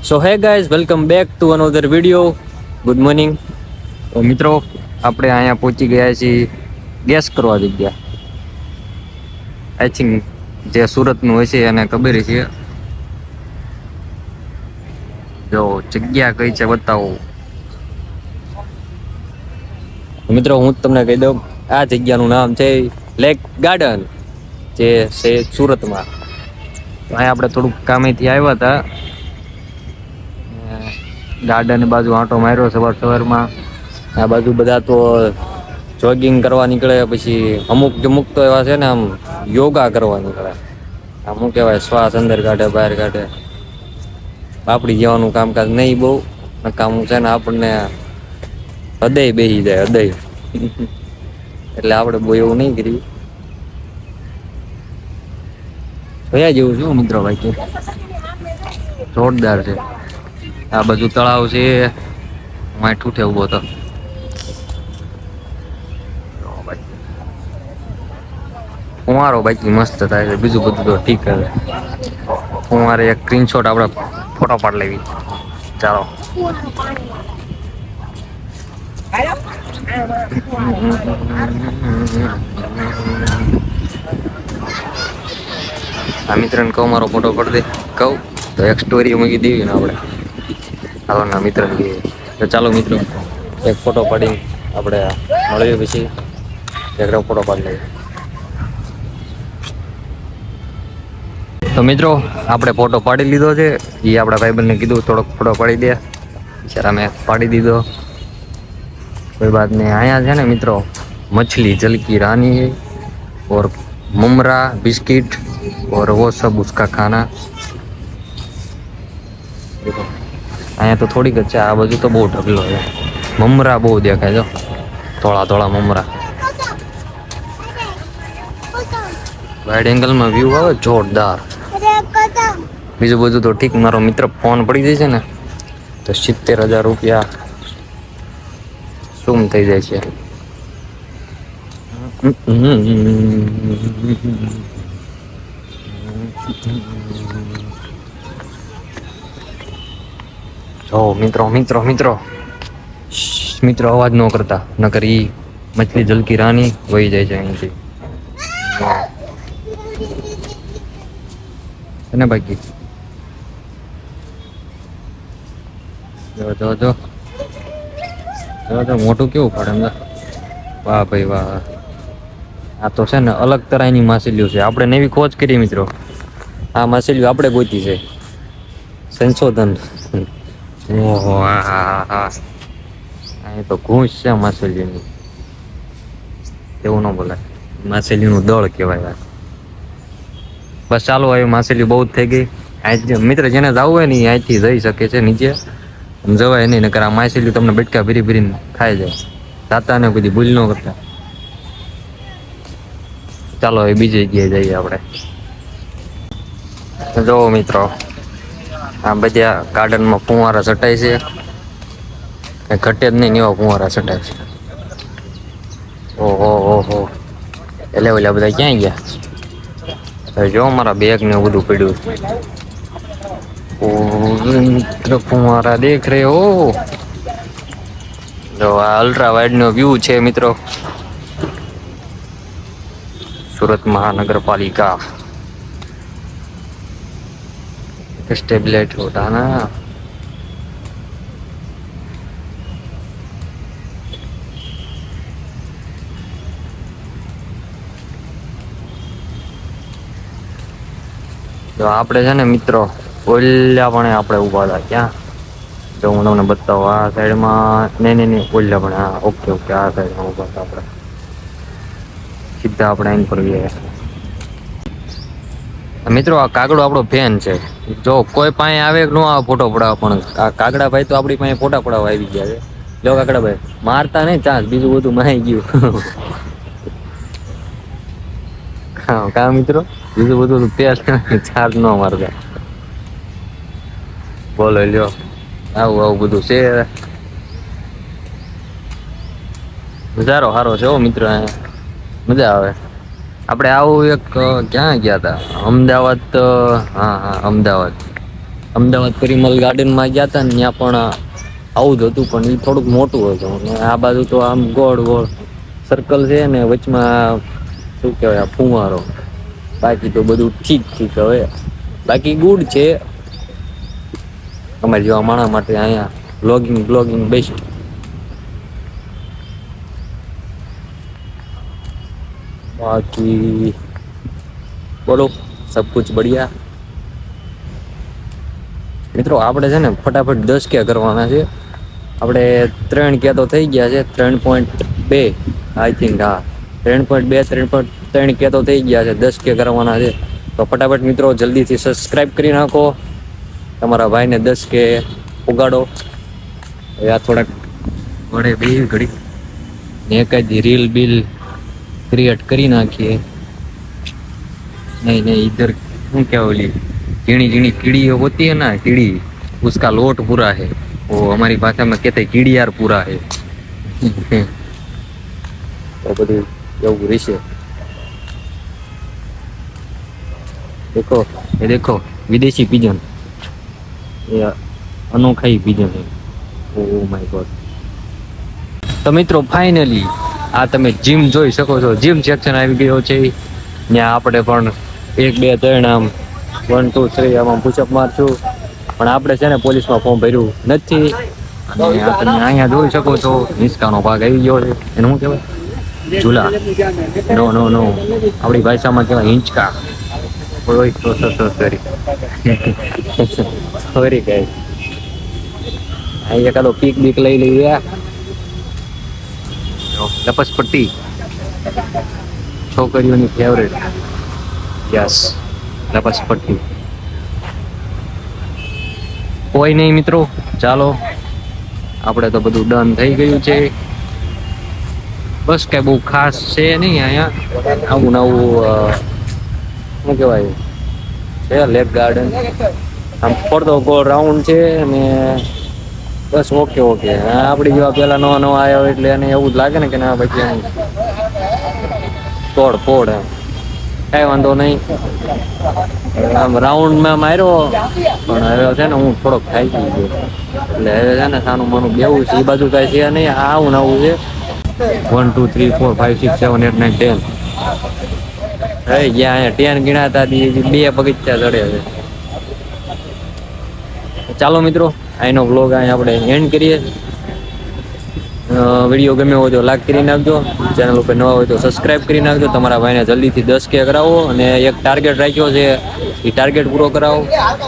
So hey guys welcome back to another video. Good morning. તો મિત્રો આપણે અહીંયા પહોંચી ગયા છીએ ગેસ કરવા જગ્યા. આઈ થિંક જે સુરતનું હોય છે એને ખબર છે. જો જગ્યા કઈ છે બતાવો મિત્રો. હું તમને કહી દઉં, આ જગ્યાનું નામ છે લેક ગાર્ડન, જે છે સુરતમાં. અહીંયા આપણે થોડુંક કામેથી આવ્યા હતા. ગાર્ડન બાજુ આંટો માર્યો સવારમાં. આ બાજુ બધા તો જોગિંગ કરવા નીકળે, પછી અમુક તો એવા છે ને આમ યોગા કરવા નીકળે. આમ કહેવાય શ્વાસ અંદર કાઢે બહાર કાઢે. આપડી જવાનું કામકાજ નહીં બહુ કામ છે ને, આપણને હૃદય બેસી જાય હૃદય. એટલે આપણે બહુ એવું નહીં કર્યું. કયા જેવું છું મિત્રો ભાઈ, જોરદાર છે. આ બધું તળાવ છે, માઠું ઉઠે ઉભો તો ફુવારો બાકી મસ્ત થાય છે. બીજું બધું તો ઠીક છે. ફુવારે એક સ્ક્રીનશોટ આપણે ફોટો પાડી લેવી. ચાલો. આ મિત્રને કહું મારો ફોટો પાડી દે, કહું તો એક સ્ટોરી મૂકી દેવી ને આપણે. હાલો ના મિત્ર તો ચાલો મિત્રો, એક ફોટો પાડી આપણે મળીએ, પછી એક ફોટો પાડી લઈએ. તો મિત્રો આપણે ફોટો પાડી લીધો છે. એ આપણા ભાઈબંધને કીધું થોડોક ફોટો પાડી દે, બિચારા મેં પાડી દીધો. કોઈ બાત નહીં. અહીંયા છે ને મિત્રો मछली जल की रानी है और ममरा बिस्किट और वो सब उसका खाना. देखो અહીંયા તો થોડીક જ છે, આ બાજુ તો બહુ ઢગલો છે. મમરા બહુ દેખાય જો, થોડા થોડા મમરા. વાઇડ એંગલમાં વ્યૂ આવે જોરદાર. બીજું બધું તો ઠીક. મારો મિત્ર ફોન પડી જાય છે ને તો 70,000 રૂપિયા શું થઈ જાય છે. જો મિત્રો મિત્રો મિત્રો મિત્રો અવાજ ન કરતા, નકર ઈ મછલી જલકી રાની વહી જાય છે અહીંથી ને બાકી. જો જો જો જો મોટું કેવું પડે એમ. વાહ ભાઈ વાહ. આ તો છે ને અલગ તરાઈની માછલીઓ છે. આપણે નવી ખોજ કરી મિત્રો. આ માછલીઓ આપણે ગોતી છે. સંશોધન. ઓહો હા હા હા. અહીં તો ઘૂંસ છે માછલીની. એવું ન બોલાય, માછલીનું દળ કહેવાય. બસ ચાલો, હવે માછલી બહુ જ થઈ ગઈ. મિત્ર જેને જવું હોય ને અહીંથી જઈ શકે છે નીચે. જવાય નહીં, નકર આ માછલી તમને બેટકા ભરી ભરીને ખાઈ જાય. જાતા ને બધી ભૂલ ન કરતા. ચાલો હવે બીજી જગ્યાએ જઈએ આપણે. જો મિત્રો આ બધા ગાર્ડનમાં ફુવારા ચટાય છે. કઈ ઘટે જ નહીં એવા ફુવારા ચટાય છે. ઓહો ઓહો. એટલે ઓલા બધા ક્યાં ગયા? જો મારા બેગ ને બધું પડ્યું. ફુવારા દેખ રહે હો. જો આ અલ્ટ્રા વાઇડ નો વ્યૂ છે મિત્રો. સુરત મહાનગરપાલિકા स्टेबलाइट होता ना. તો આપણે છે ને મિત્રો ઓલ્યા પણ આપણે ઊભા હતા. ક્યાં તો હું તમને બતાવું. આ સાઈડમાં નહીં ઓલ્યા પણ. હા ઓકે ઓકે. આ સાઈડમાં ઊભા હતા આપણે. સીધા આપણે આઈન પર ગયા મિત્રો. આ કાગડો આપણો ફેન છે. જો કોઈ પાસે આવે કે ન આવે ફોટો પડાવવા, પણ આ કાગડા ભાઈ તો આપણી પાસે ફોટા પડાવવા આવી ગયા છે. જો કાગડા ભાઈ મારતા નહીં ચાન્સ, બીજું બધું માહી ગયું. હા કા મિત્રો, બીજું બધું તેલ ચાર્જ ન મારતા. બોલો લ્યો, આવું આવું બધું છે. નજારો સારો છે મિત્ર, મજા આવે. આપણે આવું એક ક્યાં ગયા હતા? અમદાવાદ. હા હા અમદાવાદ. અમદાવાદ પરિમલ ગાર્ડનમાં ગયા હતા ને ત્યાં પણ આવું જ હતું, પણ એ થોડુંક મોટું હતું. અને આ બાજુ તો આમ ગોળ ગોળ સર્કલ છે ને વચમાં શું કહેવાય ફુવારો. બાકી તો બધું ઠીક ઠીક. હવે બાકી ગુડ છે અમારે જેવા માણસ માટે. અહીંયા બ્લોગિંગ બેસ્ટ. બાકી બોલો, સબ કુછ બઢિયા. મિત્રો આપણે છે ને ફટાફટ 10K કરવાના છે. આપણે 3K તો થઈ ગયા છે, 3.2 આઈ થિંક. હા 3.2 3.3K તો થઈ ગયા છે, 10K કરવાના છે. તો ફટાફટ મિત્રો જલ્દીથી સબસ્ક્રાઈબ કરી નાખો, તમારા ભાઈને 10K ઉગાડો. હવે આ થોડાક વડે બે ઘડી એકાદી રીલ બિલ ક્રિએટ કરી નાખીએ. नहीं इधर क्या बोली, कीड़ी कीड़ी कीड़ी होती है ना, कीड़ी, उसका लोट पूरा है. वो हमारी भाषा में कहते हैं कीड़ी यार पूरा है. तो બધું એવું રહેશે. देखो विदेशी पिजन, ये अनोखा ही पिजन है. Oh my God. તો મિત્રો ફાઇનલી આ તમે જીમ જોઈ શકો છો. જીમ સેક્શન આવી ગયો છે. ત્યાં આપણે પણ 1 2 3 આમ 1 2 3 આમાં પુશઅપ મારશું. પણ આપણે છે ને પોલીસમાં ફોર્મ ભર્યું નથી. અને આ તમે અહીંયા જોઈ શકો છો નિષ્કાનો ભાગ આવી ગયો છે. એને શું કહેવાય? ઝૂલા. નો આપણી ભાષામાં કહેવાય હિંચકા. ઓય સોરી ગાઈસ. અહીં એકાદો પીક બીક લઈ લઈએ. લપસપટ્ટી છોકરીઓની ફેવરેટ. યસ, લપસપટ્ટી. કોઈ નહીં મિત્રો, ચાલો આપણે તો બધું ડન થઈ ગયું છે. બસ કઈ બહુ ખાસ છે નહીં. અહીંયા આવું નવું શું કહેવાય છે લેક ગાર્ડન. આમ ફરતો ગોળ રાઉન્ડ છે અને બસ ઓકે. આપણી જેવા પેલા નવા આવ્યા હોય એટલે એને એવું જ લાગે ને કે ના પછી એમ તોડ ફોડ એમ કઈ વાંધો નહીં. આમ રાઉન્ડમાં માર્યો પણ હવે છે ને હું થોડોક ખાઈ ગયો એટલે હવે છે ને સાનું માનું બેવું છે. એ બાજુ કાંઈ છે નહીં, આવું નવું છે. 1 2 3 4 5 6 7 8 9 10. હવે ગયા અહીંયા 10 ગણાતા 2 પગથિયા ચડે છે. ચાલો મિત્રો, આનો વ્લોગ અહીં આપણે એન્ડ કરીએ. વિડીયો ગમ્યો હોય તો લાઈક કરી નાખજો. ચેનલ ઉપર નવા હોય તો સબસ્ક્રાઈબ કરી નાખજો. તમારા ભાઈને જલ્દીથી 10K કરાવો. અને એક ટાર્ગેટ રાખ્યો છે, એ ટાર્ગેટ પૂરો કરાવો.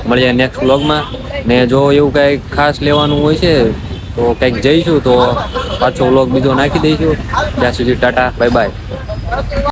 મળીએ નેક્સ્ટ વ્લોગમાં. ને જો એવું કંઈક ખાસ લેવાનું હોય છે તો કંઈક જઈશું તો પાછો વ્લોગ બીજો નાખી દઈશું. ત્યાં સુધી ટાટા, બાય બાય.